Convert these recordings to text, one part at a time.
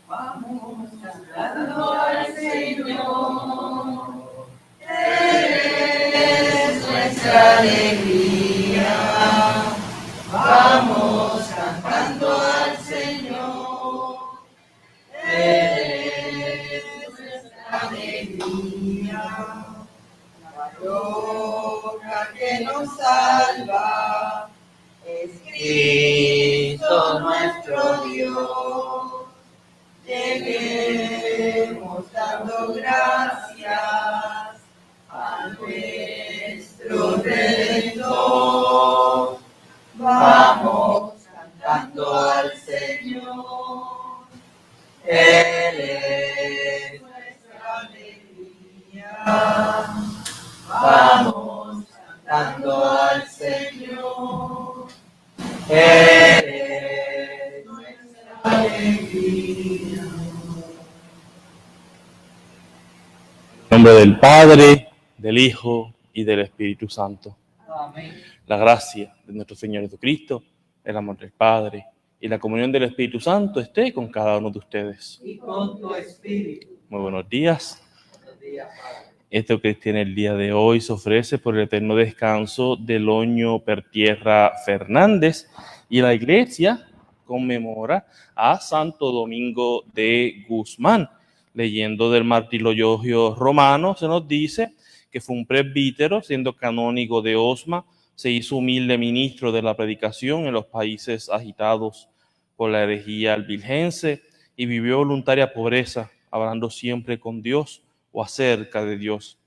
Vamos cantando al Señor, eres nuestra alegría. Vamos cantando al Señor, eres nuestra alegría. La roca que nos salva es Cristo nuestro Dios. Lleguemos dando gracias a nuestro Redentor. Vamos cantando al Señor, Él es nuestra alegría. Vamos cantando al Señor, Él es nuestra alegría. En nombre del Padre, del Hijo y del Espíritu Santo. Amén. La gracia de nuestro Señor Jesucristo, el amor del Padre y la comunión del Espíritu Santo esté con cada uno de ustedes. Y con tu espíritu. Muy buenos días. Buenos días, Padre. Esto que tiene el día de hoy se ofrece por el eterno descanso de Loño Pertierra Fernández y la Iglesia conmemora a Santo Domingo de Guzmán. Leyendo del Martirologio Romano se nos dice que fue un presbítero, siendo canónigo de Osma, se hizo humilde ministro de la predicación en los países agitados por la herejía albigense y vivió voluntaria pobreza, hablando siempre con Dios o acerca de Dios.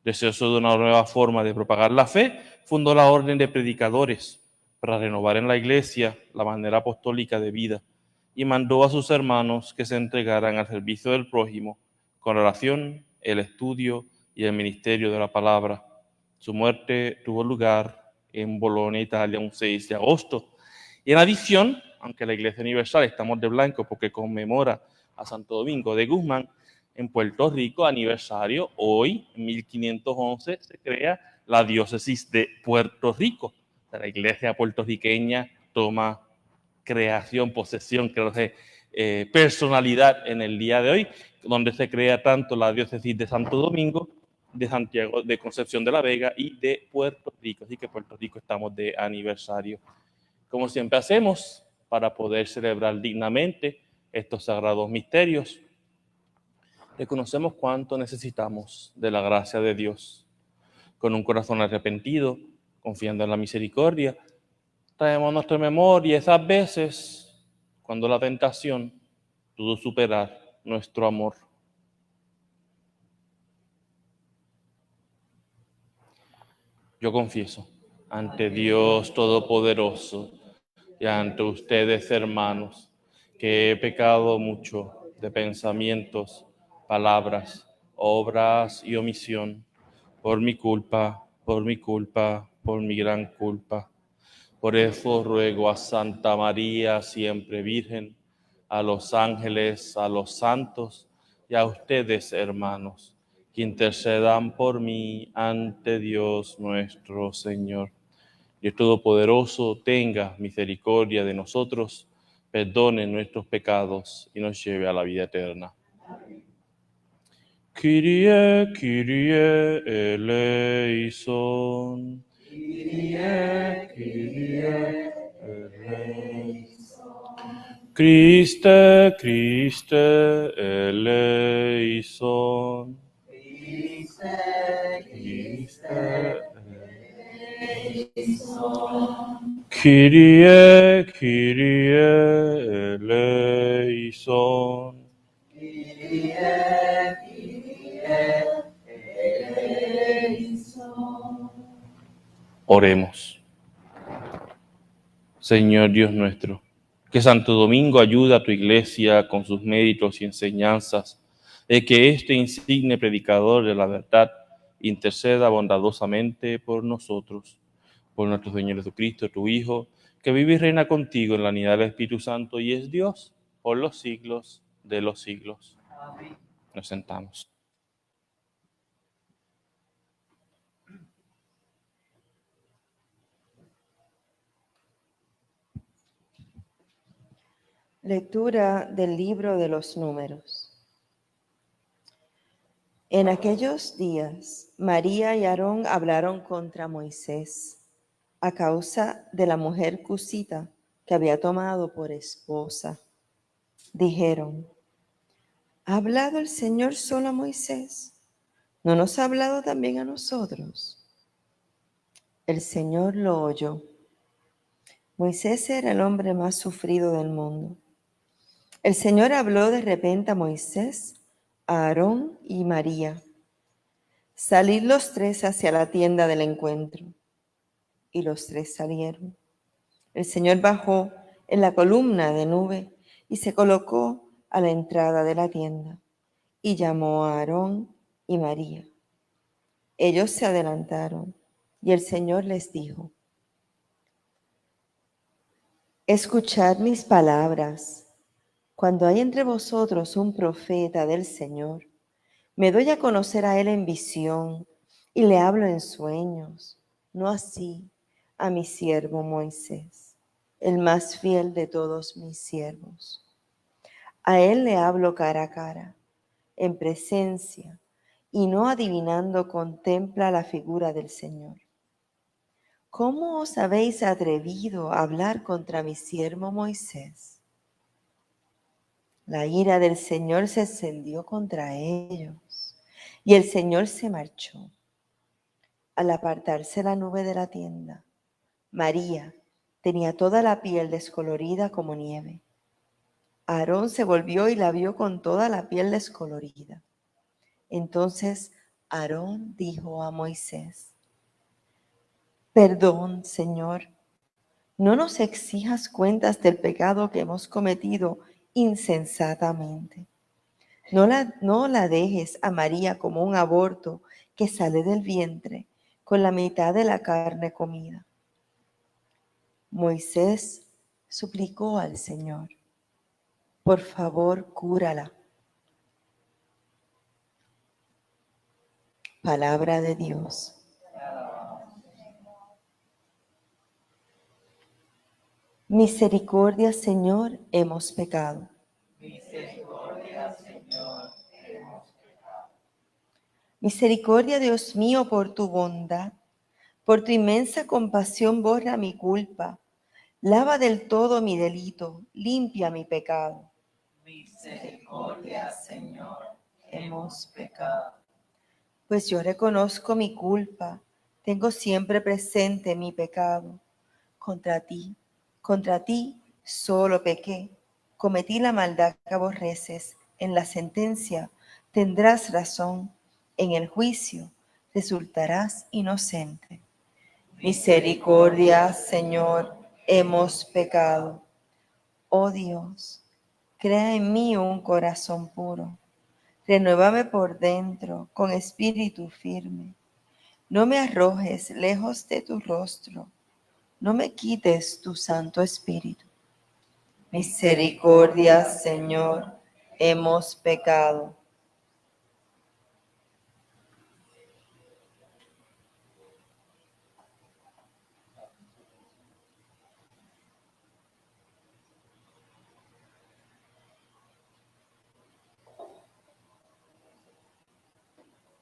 Deseoso de una nueva forma de propagar la fe, fundó la orden de predicadores para renovar en la iglesia la manera apostólica de vida y mandó a sus hermanos que se entregaran al servicio del prójimo con la oración, el estudio y el ministerio de la palabra. Su muerte tuvo lugar en Bolonia, Italia, un 6 de agosto. Y en adición, aunque la Iglesia Universal estamos de blanco porque conmemora a Santo Domingo de Guzmán, en Puerto Rico, aniversario, hoy, en 1511, se crea la diócesis de Puerto Rico. La iglesia puertorriqueña toma creación, posesión, creo que personalidad en el día de hoy, donde se crea tanto la diócesis de Santo Domingo, de Santiago, de Concepción de la Vega y de Puerto Rico. Así que Puerto Rico estamos de aniversario. Como siempre hacemos, para poder celebrar dignamente estos sagrados misterios, reconocemos cuánto necesitamos de la gracia de Dios. Con un corazón arrepentido, confiando en la misericordia, traemos a nuestra memoria esas veces cuando la tentación pudo superar nuestro amor. Yo confieso ante Dios Todopoderoso y ante ustedes, hermanos, que he pecado mucho de pensamientos, palabras, obras y omisión, por mi culpa, por mi gran culpa. Por eso ruego a Santa María, siempre Virgen, a los ángeles, a los santos y a ustedes, hermanos, que intercedan por mí ante Dios nuestro Señor. Dios Todopoderoso tenga misericordia de nosotros, perdone nuestros pecados y nos lleve a la vida eterna. Kyrie, Kyrie eleison. Kyrie, Kyrie eleison. Christe, Christe eleison. Christe, Christe eleison. Kyrie, Kyrie eleison. Kyrie, Kyrie eleison. Oremos. Señor Dios nuestro, que Santo Domingo ayude a tu iglesia con sus méritos y enseñanzas, y que este insigne predicador de la verdad interceda bondadosamente por nosotros, por nuestro Señor Jesucristo, tu Hijo, que vive y reina contigo en la unidad del Espíritu Santo y es Dios por los siglos de los siglos. Amén. Nos sentamos. Lectura del libro de los Números. En aquellos días, María y Aarón hablaron contra Moisés a causa de la mujer cusita que había tomado por esposa. Dijeron: ¿ha hablado el Señor solo a Moisés? ¿No nos ha hablado también a nosotros? El Señor lo oyó. Moisés era el hombre más sufrido del mundo. El Señor habló de repente a Moisés, a Aarón y María. Salid los tres hacia la tienda del encuentro. Y los tres salieron. El Señor bajó en la columna de nube y se colocó a la entrada de la tienda y llamó a Aarón y María. Ellos se adelantaron y el Señor les dijo: escuchad mis palabras. Cuando hay entre vosotros un profeta del Señor, me doy a conocer a él en visión y le hablo en sueños, no así a mi siervo Moisés, el más fiel de todos mis siervos. A él le hablo cara a cara, en presencia, y no adivinando contempla la figura del Señor. ¿Cómo os habéis atrevido a hablar contra mi siervo Moisés? La ira del Señor se encendió contra ellos, y el Señor se marchó. Al apartarse la nube de la tienda, María tenía toda la piel descolorida como nieve. Aarón se volvió y la vio con toda la piel descolorida. Entonces Aarón dijo a Moisés: perdón, Señor, no nos exijas cuentas del pecado que hemos cometido insensatamente. No la dejes a María como un aborto que sale del vientre con la mitad de la carne comida. Moisés suplicó al Señor: por favor, cúrala. Palabra de Dios. Misericordia, Señor, hemos pecado. Misericordia, Señor, hemos pecado. Misericordia, Dios mío, por tu bondad, por tu inmensa compasión, borra mi culpa. Lava del todo mi delito, limpia mi pecado. Misericordia, Señor, hemos pecado. Pues yo reconozco mi culpa, tengo siempre presente mi pecado. Contra ti solo pequé, cometí la maldad que aborreces. En la sentencia tendrás razón, en el juicio resultarás inocente. Misericordia, Señor, hemos pecado. Oh Dios, crea en mí un corazón puro. Renuévame por dentro con espíritu firme. No me arrojes lejos de tu rostro. No me quites tu Santo Espíritu. Misericordia, Señor, hemos pecado.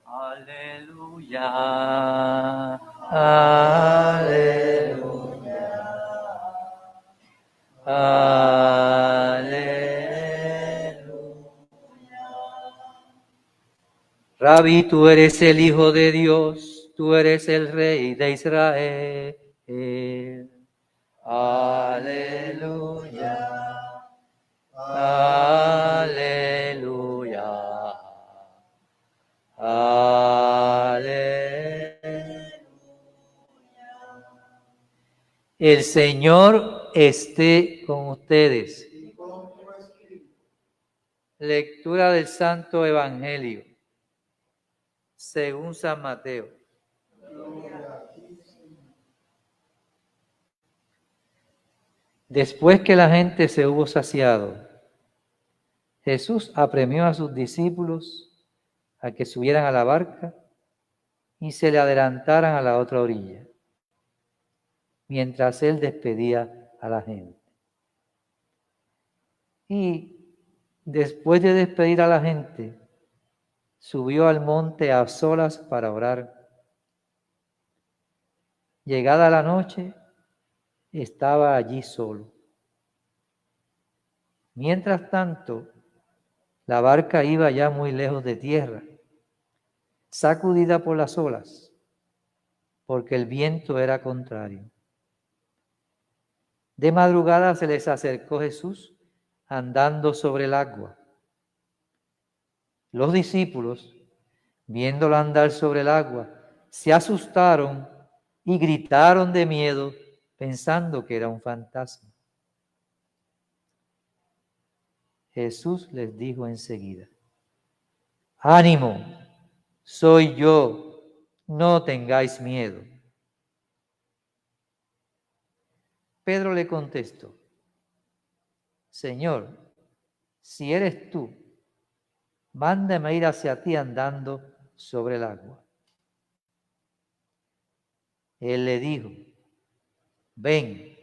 Aleluya, aleluya, aleluya. Rabí, tú eres el Hijo de Dios, tú eres el Rey de Israel. Aleluya, aleluya. Aleluya. El Señor esté con ustedes. Lectura del Santo Evangelio según San Mateo. Después que la gente se hubo saciado, Jesús apremió a sus discípulos a que subieran a la barca y se le adelantaran a la otra orilla, mientras él despedía a la gente. Y después de despedir a la gente, subió al monte a solas para orar. Llegada la noche, estaba allí solo. Mientras tanto, la barca iba ya muy lejos de tierra, sacudida por las olas, porque el viento era contrario. De madrugada se les acercó Jesús andando sobre el agua. Los discípulos, viéndolo andar sobre el agua, se asustaron y gritaron de miedo, pensando que era un fantasma. Jesús les dijo enseguida: ánimo, soy yo, no tengáis miedo. Pedro le contestó: Señor, si eres tú, mándame ir hacia ti andando sobre el agua. Él le dijo: ven.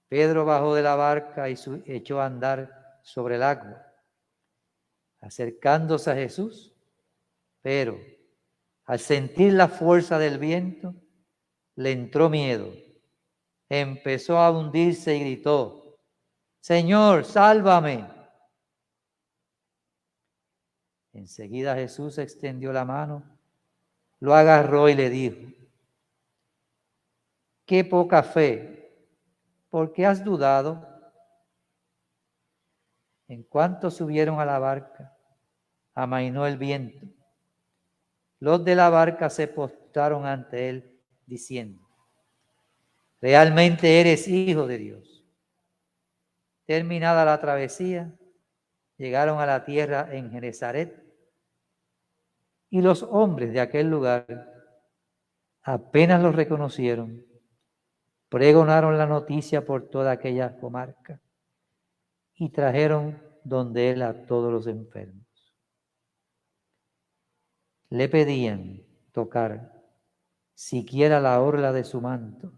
Pedro bajó de la barca y echó a andar sobre el agua, acercándose a Jesús, pero al sentir la fuerza del viento, le entró miedo. Empezó a hundirse y gritó: Señor, sálvame. Enseguida Jesús extendió la mano, lo agarró y le dijo: qué poca fe, ¿por qué has dudado? En cuanto subieron a la barca, amainó el viento. Los de la barca se postraron ante él, diciendo: realmente eres hijo de Dios. Terminada la travesía, llegaron a la tierra en Genesaret, y los hombres de aquel lugar apenas los reconocieron, pregonaron la noticia por toda aquella comarca y trajeron donde él a todos los enfermos. Le pedían tocar siquiera la orla de su manto,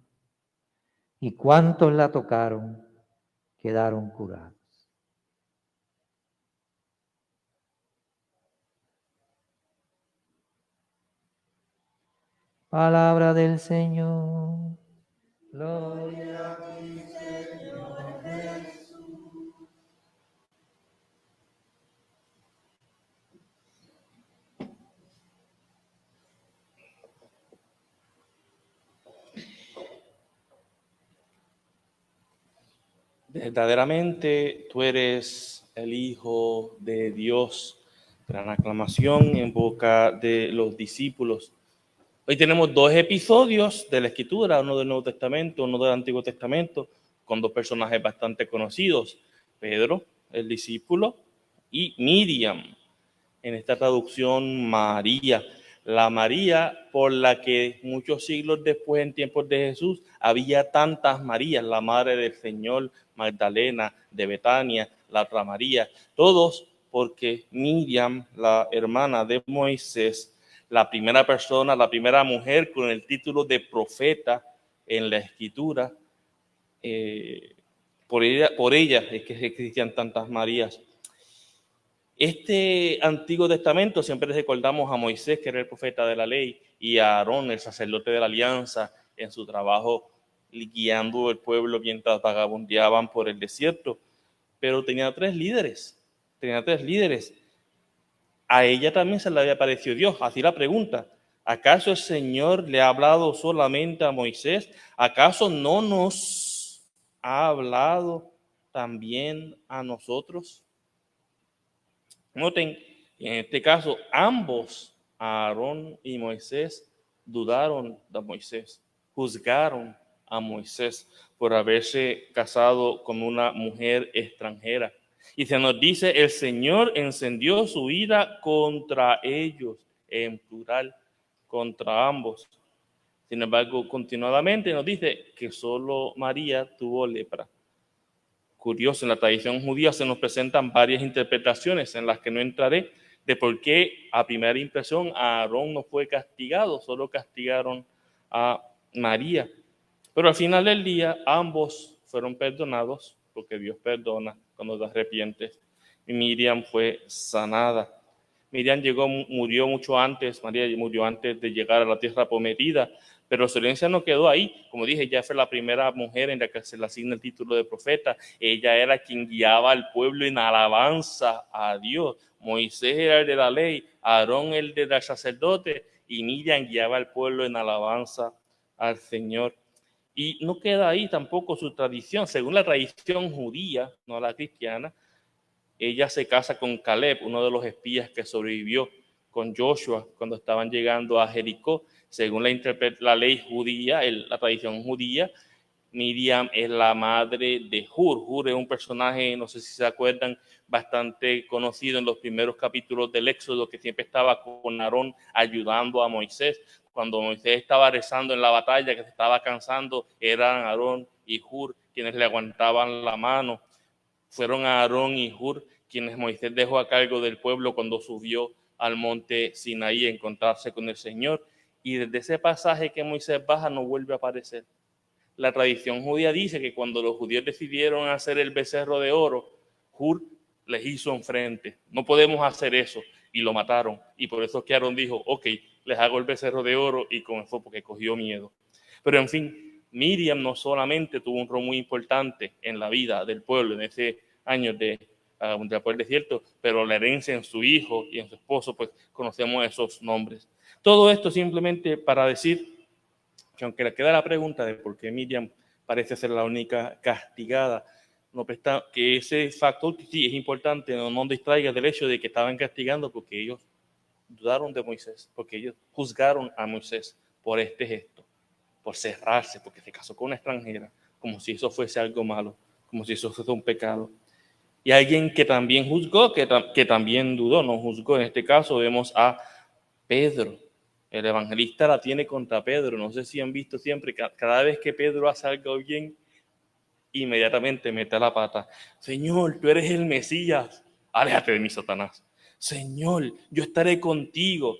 y cuantos la tocaron quedaron curados. Palabra del Señor. Gloria a ti, Señor Jesús. Verdaderamente tú eres el Hijo de Dios. Gran aclamación en boca de los discípulos. Hoy tenemos dos episodios de la Escritura, uno del Nuevo Testamento, uno del Antiguo Testamento, con dos personajes bastante conocidos: Pedro, el discípulo, y Miriam, en esta traducción María. La María por la que muchos siglos después, en tiempos de Jesús, había tantas Marías: la Madre del Señor, Magdalena, de Betania, la otra María, todos porque Miriam, la hermana de Moisés, la primera persona, la primera mujer con el título de profeta en la Escritura, por ella es que existían tantas Marías. Este Antiguo Testamento siempre recordamos a Moisés, que era el profeta de la ley, y a Aarón, el sacerdote de la alianza, en su trabajo guiando el pueblo mientras vagabundeaban por el desierto. Pero tenía tres líderes. A ella también se le había aparecido Dios. Así la pregunta: ¿acaso el Señor le ha hablado solamente a Moisés? ¿Acaso no nos ha hablado también a nosotros? Noten, en este caso, ambos, Aarón y Moisés, dudaron de Moisés, juzgaron a Moisés por haberse casado con una mujer extranjera. Y se nos dice: el Señor encendió su ira contra ellos, en plural, contra ambos. Sin embargo, continuadamente nos dice que solo María tuvo lepra. Curioso, en la tradición judía se nos presentan varias interpretaciones, en las que no entraré, de por qué a primera impresión Aarón no fue castigado, solo castigaron a María. Pero al final del día ambos fueron perdonados porque Dios perdona cuando te arrepientes. Y Miriam fue sanada. Miriam murió mucho antes, María murió antes de llegar a la tierra prometida, pero su herencia no quedó ahí. Como dije, ella fue la primera mujer en la que se le asigna el título de profeta. Ella era quien guiaba al pueblo en alabanza a Dios. Moisés era el de la ley, Aarón el del sacerdote, y Miriam guiaba al pueblo en alabanza al Señor. Y no queda ahí tampoco su tradición. Según la tradición judía, no la cristiana, ella se casa con Caleb, uno de los espías que sobrevivió con Joshua cuando estaban llegando a Jericó. Según la ley judía, la tradición judía, Miriam es la madre de Hur. Hur es un personaje, no sé si se acuerdan, bastante conocido en los primeros capítulos del Éxodo, que siempre estaba con Aarón ayudando a Moisés. Cuando Moisés estaba rezando en la batalla, que se estaba cansando, eran Aarón y Hur quienes le aguantaban la mano. Fueron Aarón y Hur quienes Moisés dejó a cargo del pueblo cuando subió al monte Sinaí a encontrarse con el Señor. Y desde ese pasaje que Moisés baja no vuelve a aparecer. La tradición judía dice que cuando los judíos decidieron hacer el becerro de oro, Hur les hizo enfrente. No podemos hacer eso. Y lo mataron. Y por eso que Aarón dijo, ok, les hago el becerro de oro, y comenzó porque cogió miedo. Pero en fin, Miriam no solamente tuvo un rol muy importante en la vida del pueblo en ese año de por el desierto, pero la herencia en su hijo y en su esposo, pues conocemos esos nombres. Todo esto simplemente para decir que aunque le queda la pregunta de por qué Miriam parece ser la única castigada, no presta, que ese factor sí es importante, no distraiga del hecho de que estaban castigando porque ellos dudaron de Moisés, porque ellos juzgaron a Moisés por este gesto, por cerrarse, porque se casó con una extranjera, como si eso fuese algo malo, como si eso fuese un pecado. Y alguien que también juzgó, que también dudó, no juzgó. En este caso vemos a Pedro. El evangelista la tiene contra Pedro. No sé si han visto siempre, cada vez que Pedro hace algo bien, inmediatamente mete la pata. Señor, tú eres el Mesías. Aléjate de mí, Satanás. Señor, yo estaré contigo.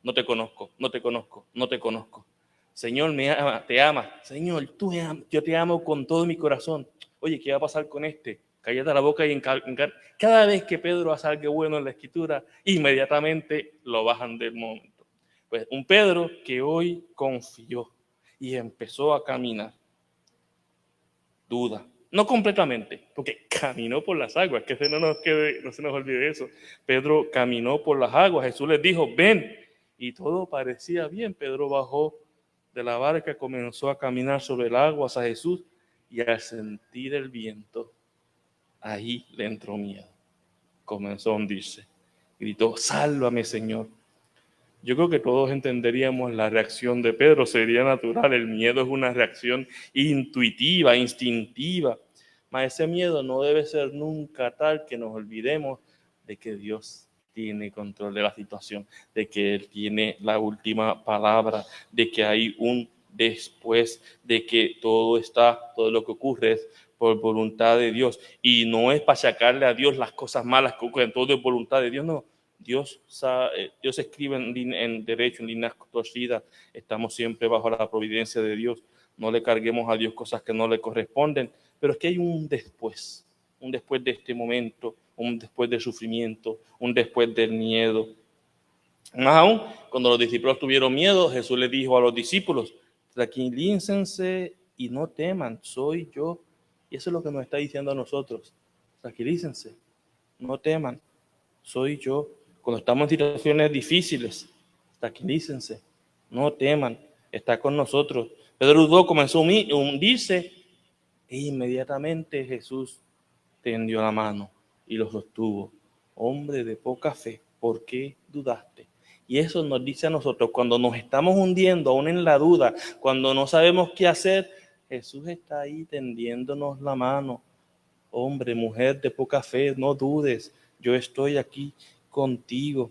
No te conozco, no te conozco, no te conozco. Señor, te ama. Señor, yo te amo con todo mi corazón. Oye, ¿qué va a pasar con este? Cállate la boca y cada vez que Pedro hace algo bueno en la escritura, inmediatamente lo bajan del momento. Pues un Pedro que hoy confió y empezó a caminar. Duda, no completamente, porque caminó por las aguas, que no se nos olvide eso. Pedro caminó por las aguas, Jesús les dijo, ven, y todo parecía bien. Pedro bajó de la barca, comenzó a caminar sobre el agua hacia Jesús, y al sentir el viento, ahí le entró miedo. Comenzó a hundirse. Gritó, sálvame, Señor. Yo creo que todos entenderíamos la reacción de Pedro, sería natural. El miedo es una reacción intuitiva, instintiva. Mas ese miedo no debe ser nunca tal que nos olvidemos de que Dios tiene control de la situación, de que Él tiene la última palabra, de que hay un después, de que todo lo que ocurre es por voluntad de Dios. Y no es para sacarle a Dios las cosas malas que ocurren, todo es voluntad de Dios, no. Dios escribe en derecho, en líneas torcidas. Estamos siempre bajo la providencia de Dios. No le carguemos a Dios cosas que no le corresponden. Pero es que hay un después de este momento, un después del sufrimiento, un después del miedo. Más aún, cuando los discípulos tuvieron miedo, Jesús les dijo a los discípulos, tranquilícense y no teman, soy yo. Y eso es lo que nos está diciendo a nosotros. Tranquilícense, no teman, soy yo. Cuando estamos en situaciones difíciles, tranquilícense, no teman, está con nosotros. Pedro dudó, comenzó a hundirse, e inmediatamente Jesús tendió la mano y lo sostuvo. Hombre de poca fe, ¿por qué dudaste? Y eso nos dice a nosotros, cuando nos estamos hundiendo, aún en la duda, cuando no sabemos qué hacer, Jesús está ahí tendiéndonos la mano. Hombre, mujer de poca fe, no dudes, yo estoy aquí contigo.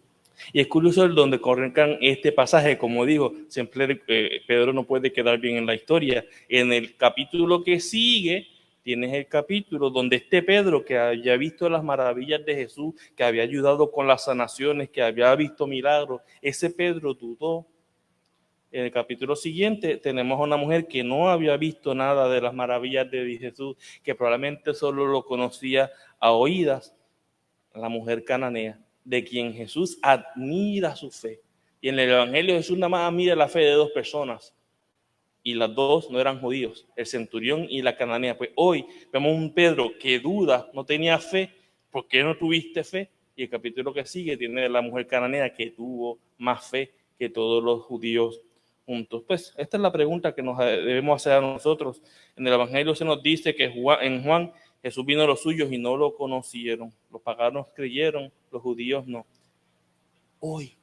Y es curioso el donde corren este pasaje, como digo, siempre Pedro no puede quedar bien en la historia. En el capítulo que sigue, tienes el capítulo donde Pedro, que había visto las maravillas de Jesús, que había ayudado con las sanaciones, que había visto milagros, ese Pedro dudó. En el capítulo siguiente tenemos a una mujer que no había visto nada de las maravillas de Jesús, que probablemente solo lo conocía a oídas, la mujer cananea, de quien Jesús admira su fe. Y en el Evangelio Jesús nada más admira la fe de dos personas, y las dos no eran judíos, el centurión y la cananea. Pues hoy vemos un Pedro que duda, no tenía fe. ¿Por qué no tuviste fe? Y el capítulo que sigue tiene la mujer cananea que tuvo más fe que todos los judíos juntos. Pues esta es la pregunta que nos debemos hacer a nosotros. En el Evangelio se nos dice que en Juan Jesús vino a los suyos y no lo conocieron. Los paganos creyeron, los judíos no. Hoy,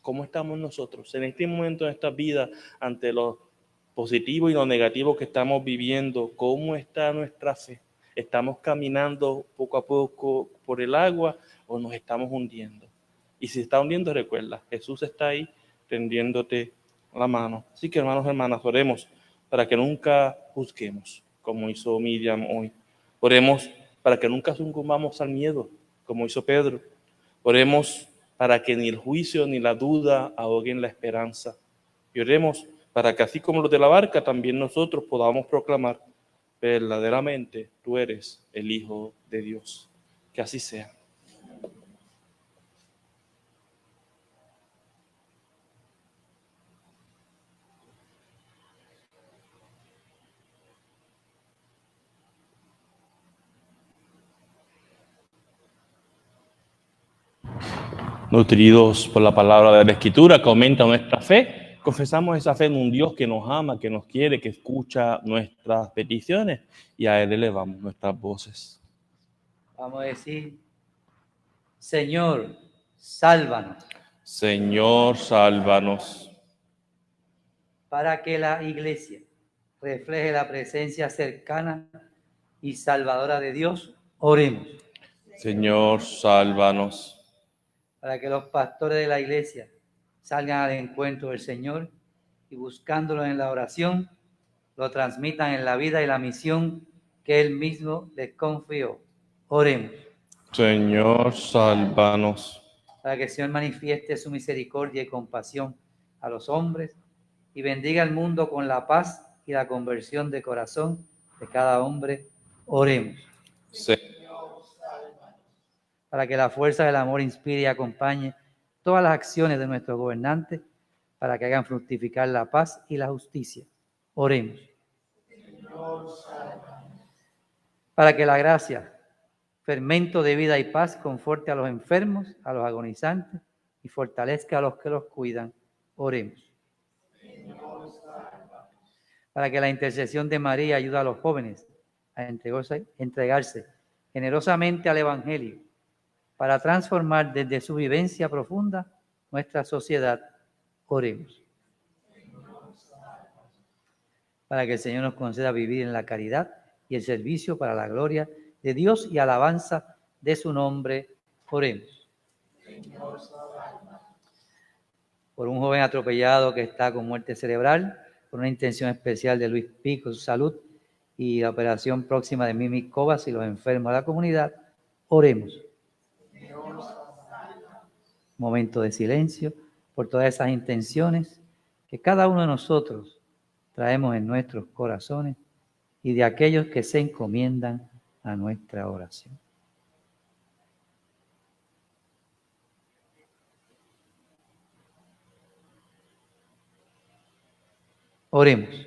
¿cómo estamos nosotros en este momento de esta vida ante los positivo y lo negativo que estamos viviendo? ¿Cómo está nuestra fe? ¿Estamos caminando poco a poco por el agua o nos estamos hundiendo? Y si está hundiendo, recuerda, Jesús está ahí tendiéndote la mano. Así que, hermanos y hermanas, oremos para que nunca juzguemos, como hizo Miriam hoy. Oremos para que nunca sucumbamos al miedo, como hizo Pedro. Oremos para que ni el juicio ni la duda ahoguen la esperanza. Y oremos para que así como los de la barca, también nosotros podamos proclamar: verdaderamente tú eres el Hijo de Dios. Que así sea. Nutridos por la palabra de la Escritura que aumenta nuestra fe, confesamos esa fe en un Dios que nos ama, que nos quiere, que escucha nuestras peticiones, y a Él elevamos nuestras voces. Vamos a decir: Señor, sálvanos. Señor, sálvanos. Para que la Iglesia refleje la presencia cercana y salvadora de Dios, oremos. Señor, sálvanos. Para que los pastores de la Iglesia salgan al encuentro del Señor y, buscándolo en la oración, lo transmitan en la vida y la misión que Él mismo les confió. Oremos. Señor, sálvanos. Para que el Señor manifieste su misericordia y compasión a los hombres y bendiga el mundo con la paz y la conversión de corazón de cada hombre. Oremos. Señor, sálvanos. Para que la fuerza del amor inspire y acompañe todas las acciones de nuestros gobernantes, para que hagan fructificar la paz y la justicia. Oremos. Señor, sálvanos. Para que la gracia, fermento de vida y paz, conforte a los enfermos, a los agonizantes y fortalezca a los que los cuidan. Oremos. Señor, sálvanos. Para que la intercesión de María ayude a los jóvenes a entregarse generosamente al Evangelio, para transformar desde su vivencia profunda nuestra sociedad. Oremos. Señor, sálvanos. Para que el Señor nos conceda vivir en la caridad y el servicio para la gloria de Dios y alabanza de su nombre. Oremos. Señor, sálvanos. Por un joven atropellado que está con muerte cerebral, por una intención especial de Luis Pico, su salud, y la operación próxima de Mimi Cobas y los enfermos de la comunidad, oremos. Señor, momento de silencio por todas esas intenciones que cada uno de nosotros traemos en nuestros corazones y de aquellos que se encomiendan a nuestra oración. Oremos.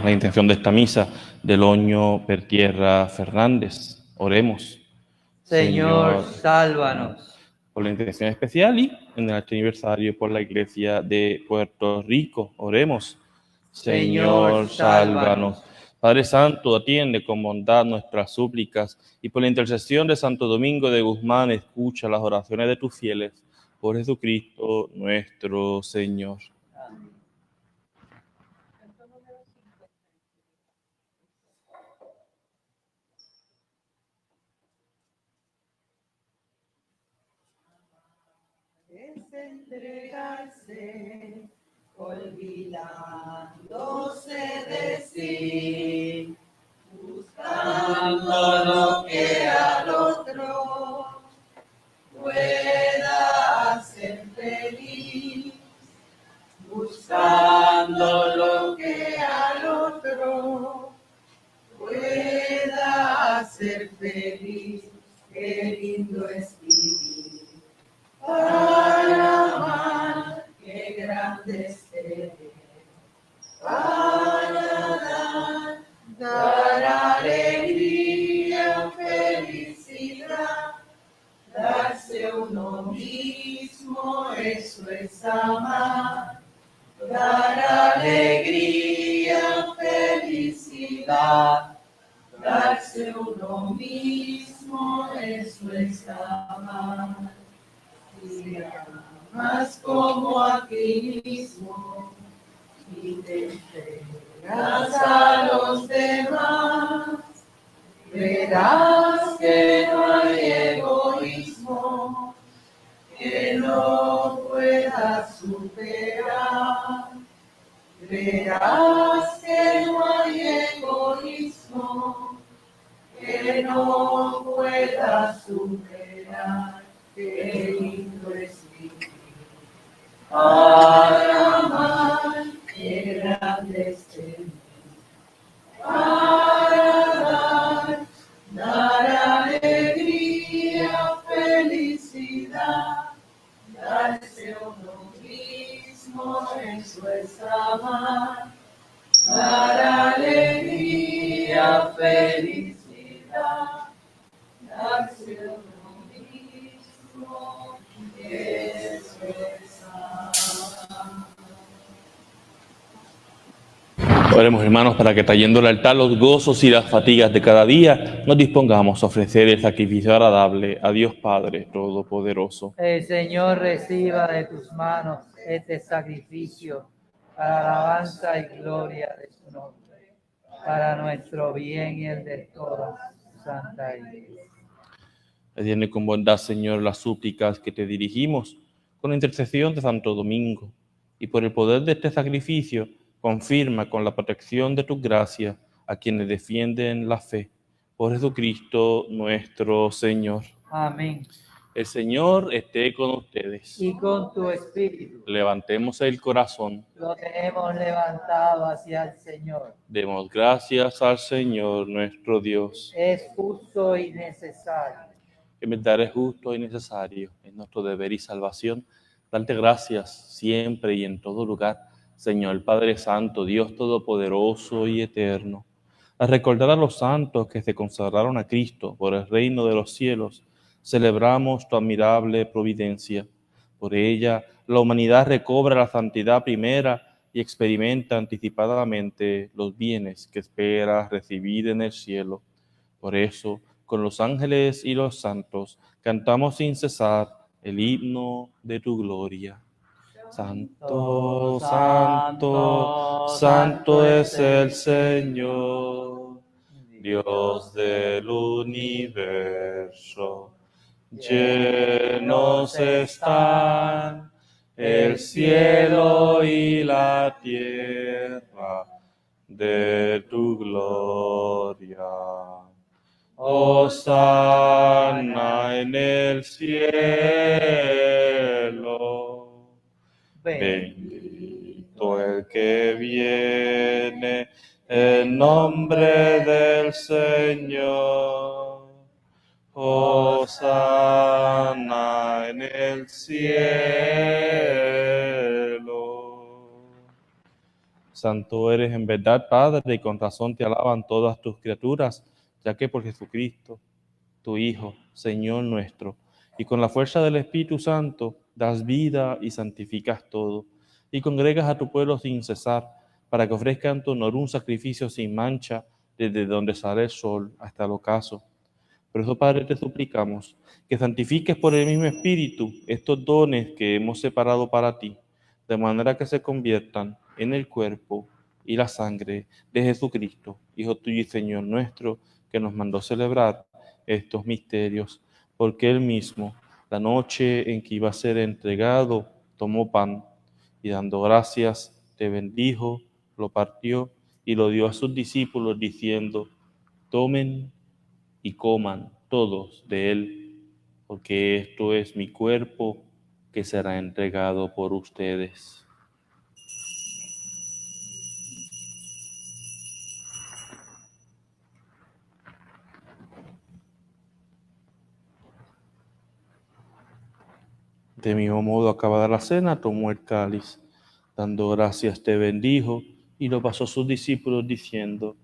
la intención de esta misa del Oño Pertierra Fernández. Oremos. Señor, sálvanos. Por la intención especial y en el aniversario por la Iglesia de Puerto Rico. Oremos. Señor, sálvanos. Padre Santo, atiende con bondad nuestras súplicas y por la intercesión de Santo Domingo de Guzmán, escucha las oraciones de tus fieles. Por Jesucristo nuestro Señor. Amén. Es entregarse, olvidándose de sí, buscando lo que al otro puede buscando lo que al otro pueda hacer feliz. Qué lindo es vivir para amar, qué grande es ser, para dar alegría, felicidad, darse uno mismo, eso es amar. Dar alegría, felicidad, darse uno mismo, eso es amar. Si amas como a ti mismo y te entregas a los demás, verás que no hay egoísmo que no pueda superar. Verás que no hay egoísmo que no pueda superar. Qué lindo es vivir para amar, qué grande es ser. Para dar alegría, felicidad, darse uno mismo, eso es amar. Dar alegría, felicidad, darse uno mismo, eso es amar. Oremos, hermanos, para que trayendo al altar los gozos y las fatigas de cada día, nos dispongamos a ofrecer el sacrificio agradable a Dios Padre Todopoderoso. El Señor reciba de tus manos este sacrificio para alabanza y gloria de su nombre, para nuestro bien y el de toda su santa Iglesia. Atiende con bondad, Señor, las súplicas que te dirigimos con la intercesión de Santo Domingo, y por el poder de este sacrificio, confirma con la protección de tu gracia a quienes defienden la fe. Por Jesucristo nuestro Señor. Amén. El Señor esté con ustedes. Y con tu espíritu Levantemos el corazón. lo tenemos levantado hacia el Señor. Demos gracias al Señor nuestro Dios. Es justo y necesario. En verdad es justo y necesario, es nuestro deber y salvación, darte gracias siempre y en todo lugar, Señor Padre Santo, Dios Todopoderoso y Eterno, a recordar a los santos que se consagraron a Cristo por el reino de los cielos. Celebramos tu admirable providencia. Por ella, la humanidad recobra la santidad primera y experimenta anticipadamente los bienes que espera recibir en el cielo. Por eso, con los ángeles y los santos, cantamos sin cesar el himno de tu gloria. Santo, santo, santo es el Señor, Dios del universo. Llenos están el cielo y la tierra de tu gloria. Hosana en el cielo. Bendito el que viene en nombre del Señor. Hosana en el cielo. Santo eres en verdad, Padre, y con razón te alaban todas tus criaturas, ya que por Jesucristo, tu Hijo, Señor nuestro, y con la fuerza del Espíritu Santo, das vida y santificas todo, y congregas a tu pueblo sin cesar, para que ofrezcan tu honor un sacrificio sin mancha, desde donde sale el sol hasta el ocaso. Por eso, Padre, te suplicamos que santifiques por el mismo Espíritu estos dones que hemos separado para ti, de manera que se conviertan en el cuerpo y la sangre de Jesucristo, Hijo tuyo y Señor nuestro, que nos mandó celebrar estos misterios, porque Él mismo, la noche en que iba a ser entregado, tomó pan y dando gracias, te bendijo, lo partió y lo dio a sus discípulos, diciendo: tomen y coman todos de él, porque esto es mi cuerpo que será entregado por ustedes. De mismo modo, acabada la cena, tomó el cáliz, dando gracias, te bendijo, y lo pasó a sus discípulos diciendo: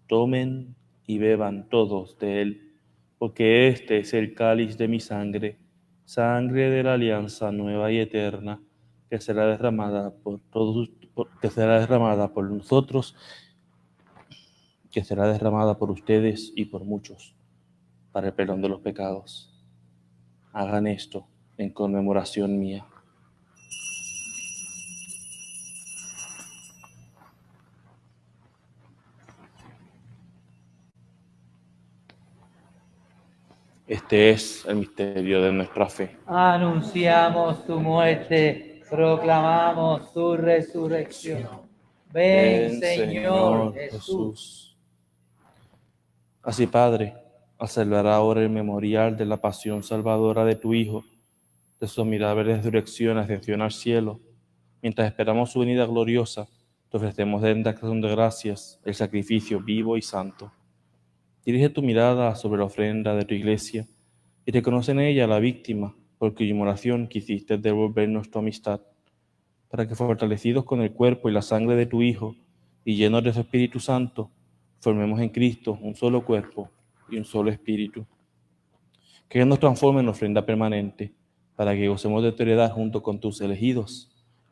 tomen y beban todos de él, porque este es el cáliz de mi sangre, sangre de la alianza nueva y eterna, que será derramada por todos, que será derramada por nosotros, que será derramada por ustedes y por muchos, para el perdón de los pecados. Hagan esto en conmemoración mía. Este es el misterio de nuestra fe. Anunciamos tu muerte, proclamamos tu resurrección. Ven, Señor Jesús. Así, Padre, al celebrar ahora el memorial de la pasión salvadora de tu Hijo, de su admirable resurrección, ascensión al cielo, mientras esperamos su venida gloriosa, te ofrecemos en acción de gracias el sacrificio vivo y santo. Dirige tu mirada sobre la ofrenda de tu iglesia y reconoce en ella a la víctima por cuya inmolación quisiste devolvernos tu amistad, para que fortalecidos con el cuerpo y la sangre de tu Hijo y llenos de su Espíritu Santo, formemos en Cristo un solo cuerpo y un solo espíritu. Que Él nos transforme en ofrenda permanente, para que gocemos de tu heredad junto con tus elegidos,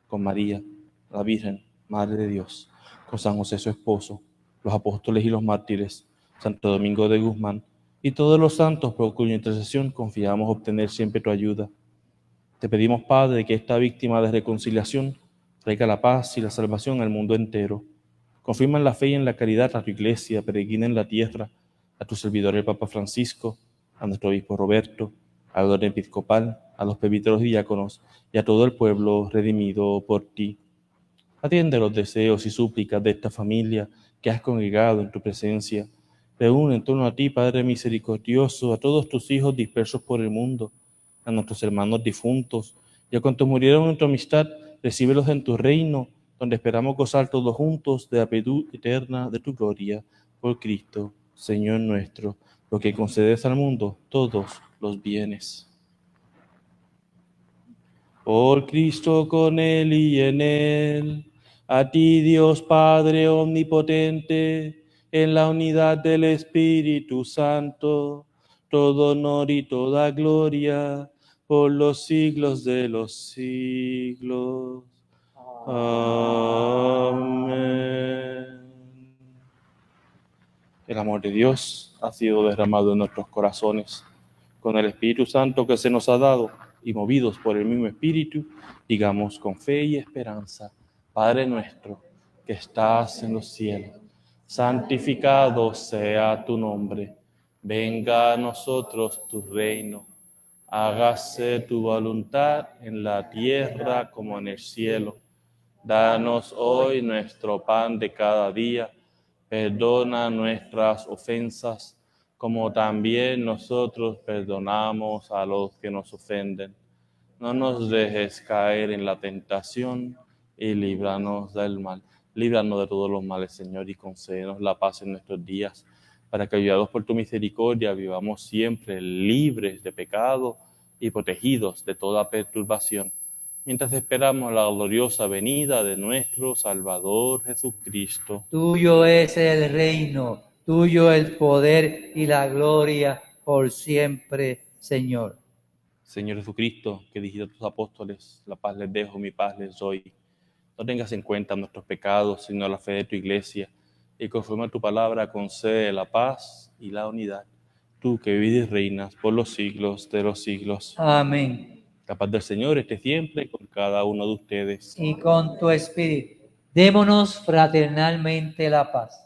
con María, la Virgen, Madre de Dios, con San José su esposo, los apóstoles y los mártires, Santo Domingo de Guzmán, y todos los santos por cuya intercesión confiamos obtener siempre tu ayuda. Te pedimos, Padre, que esta víctima de reconciliación traiga la paz y la salvación al mundo entero. Confirma en la fe y en la caridad a tu iglesia peregrina en la tierra, a tu servidor el Papa Francisco, a nuestro obispo Roberto, al orden episcopal, a los presbíteros y diáconos, y a todo el pueblo redimido por ti. Atiende los deseos y súplicas de esta familia que has congregado en tu presencia. Reúne en torno a ti, Padre misericordioso, a todos tus hijos dispersos por el mundo, a nuestros hermanos difuntos, y a cuantos murieron en tu amistad, recíbelos en tu reino, donde esperamos gozar todos juntos de la plenitud eterna de tu gloria, por Cristo, Señor nuestro, lo que concedes al mundo todos los bienes. Por Cristo, con Él y en Él, a ti Dios Padre omnipotente, en la unidad del Espíritu Santo, todo honor y toda gloria, por los siglos de los siglos. Amén. El amor de Dios ha sido derramado en nuestros corazones. Con el Espíritu Santo que se nos ha dado y movidos por el mismo Espíritu, digamos con fe y esperanza: Padre nuestro que estás en los cielos, santificado sea tu nombre. Venga a nosotros tu reino. Hágase tu voluntad en la tierra como en el cielo. Danos hoy nuestro pan de cada día. Perdona nuestras ofensas, como también nosotros perdonamos a los que nos ofenden. No nos dejes caer en la tentación y líbranos del mal. Líbranos de todos los males, Señor, y concédenos la paz en nuestros días, para que, ayudados por tu misericordia, vivamos siempre libres de pecado y protegidos de toda perturbación, mientras esperamos la gloriosa venida de nuestro Salvador Jesucristo. Tuyo es el reino, tuyo el poder y la gloria por siempre, Señor. Señor Jesucristo, que dijiste a tus apóstoles: la paz les dejo, mi paz les doy. No tengas en cuenta nuestros pecados, sino la fe de tu iglesia, y conforme a tu palabra concede la paz y la unidad. Tú que vives y reinas por los siglos de los siglos. Amén. La paz del Señor esté siempre con cada uno de ustedes. Y con tu espíritu, démonos fraternalmente la paz.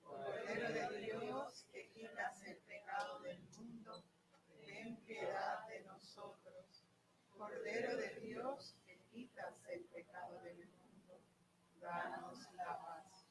Cordero de Dios, que quitas el pecado del mundo, ten piedad de nosotros. Cordero de Dios, que quitas el pecado del mundo, danos la paz.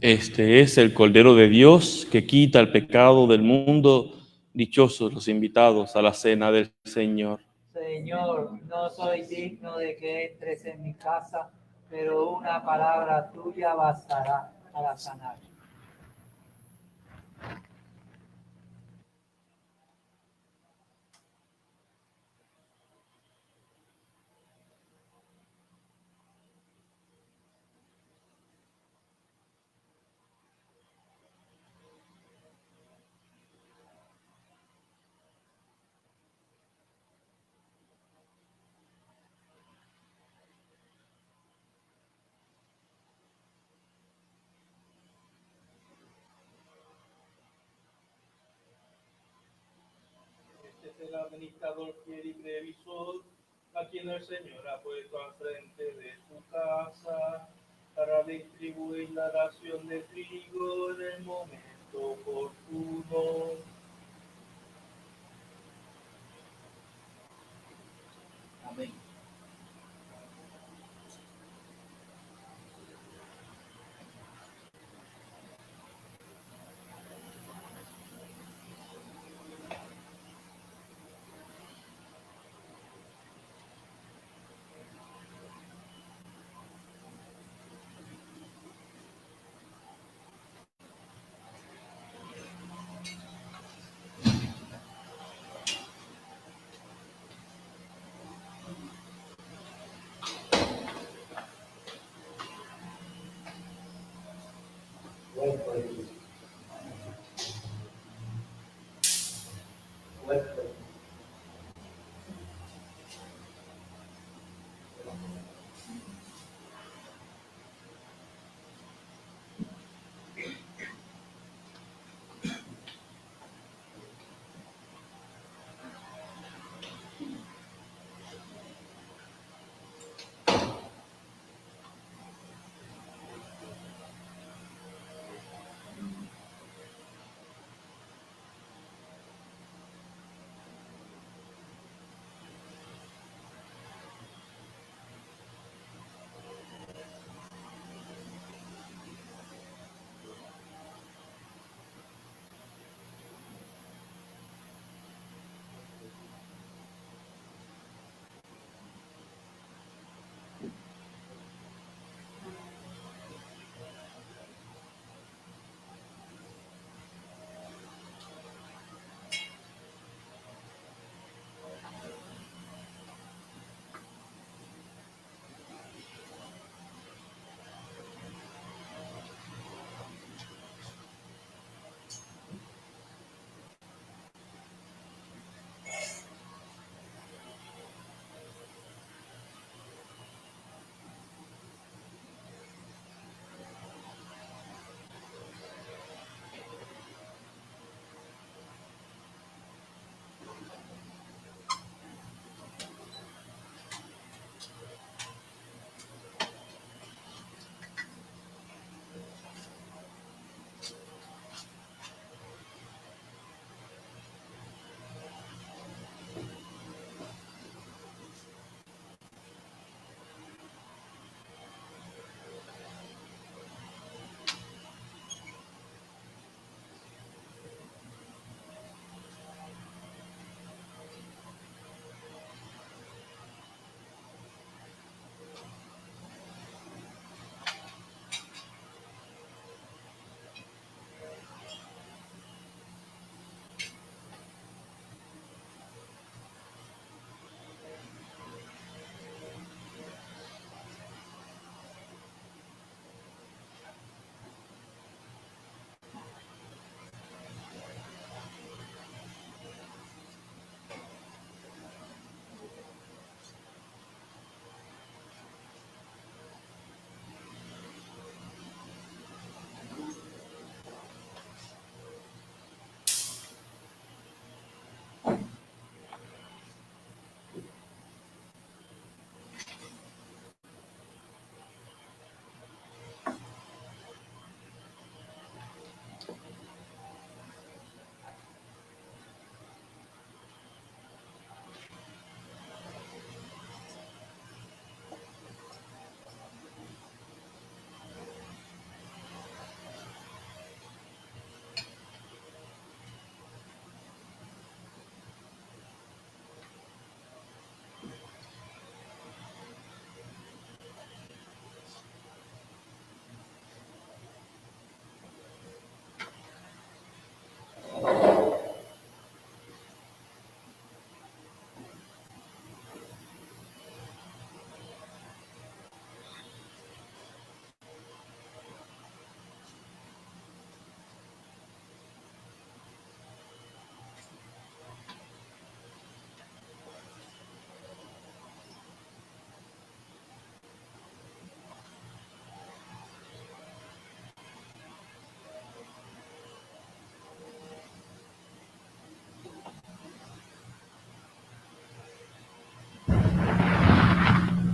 Este es el Cordero de Dios que quita el pecado del mundo. Dichosos los invitados a la cena del Señor. Señor, no soy digno de que entres en mi casa, pero una palabra tuya bastará para sanar. Este es el administrador fiel y previsor, a quien el Señor ha puesto al frente de su casa para distribuir la ración de trigo en el momento oportuno. Amén.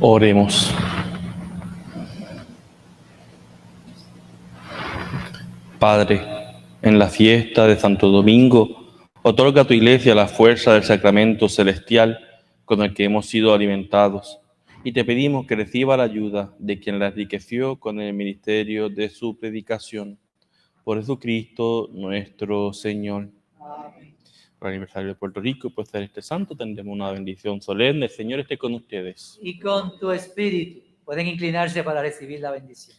Oremos. Padre, en la fiesta de Santo Domingo, otorga a tu Iglesia la fuerza del sacramento celestial con el que hemos sido alimentados, y te pedimos que reciba la ayuda de quien la enriqueció con el ministerio de su predicación. Por Jesucristo nuestro Señor. Amén. Por el aniversario de Puerto Rico, por ser este santo, tendremos una bendición solemne. El Señor esté con ustedes. Y con tu espíritu pueden inclinarse para recibir la bendición.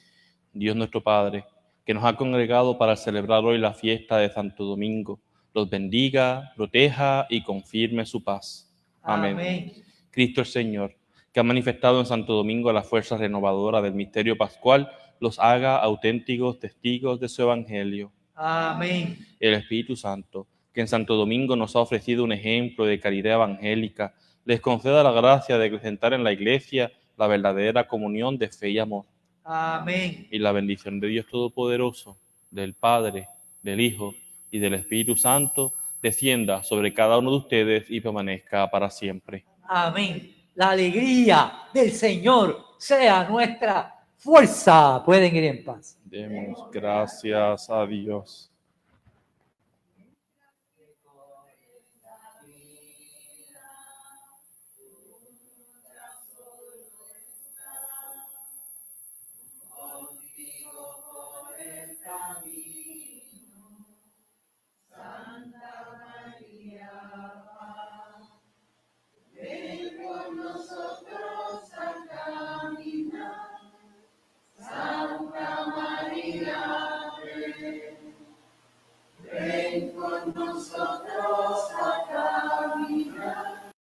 Dios nuestro Padre, que nos ha congregado para celebrar hoy la fiesta de Santo Domingo, los bendiga, proteja y confirme su paz. Amén. Amén. Cristo el Señor, que ha manifestado en Santo Domingo la fuerza renovadora del misterio pascual, los haga auténticos testigos de su evangelio. Amén. El Espíritu Santo, que en Santo Domingo nos ha ofrecido un ejemplo de caridad evangélica, les conceda la gracia de acrecentar en la Iglesia la verdadera comunión de fe y amor. Amén. Y la bendición de Dios Todopoderoso, del Padre, del Hijo y del Espíritu Santo, descienda sobre cada uno de ustedes y permanezca para siempre. Amén. La alegría del Señor sea nuestra fuerza. Pueden ir en paz. Demos gracias a Dios. Camino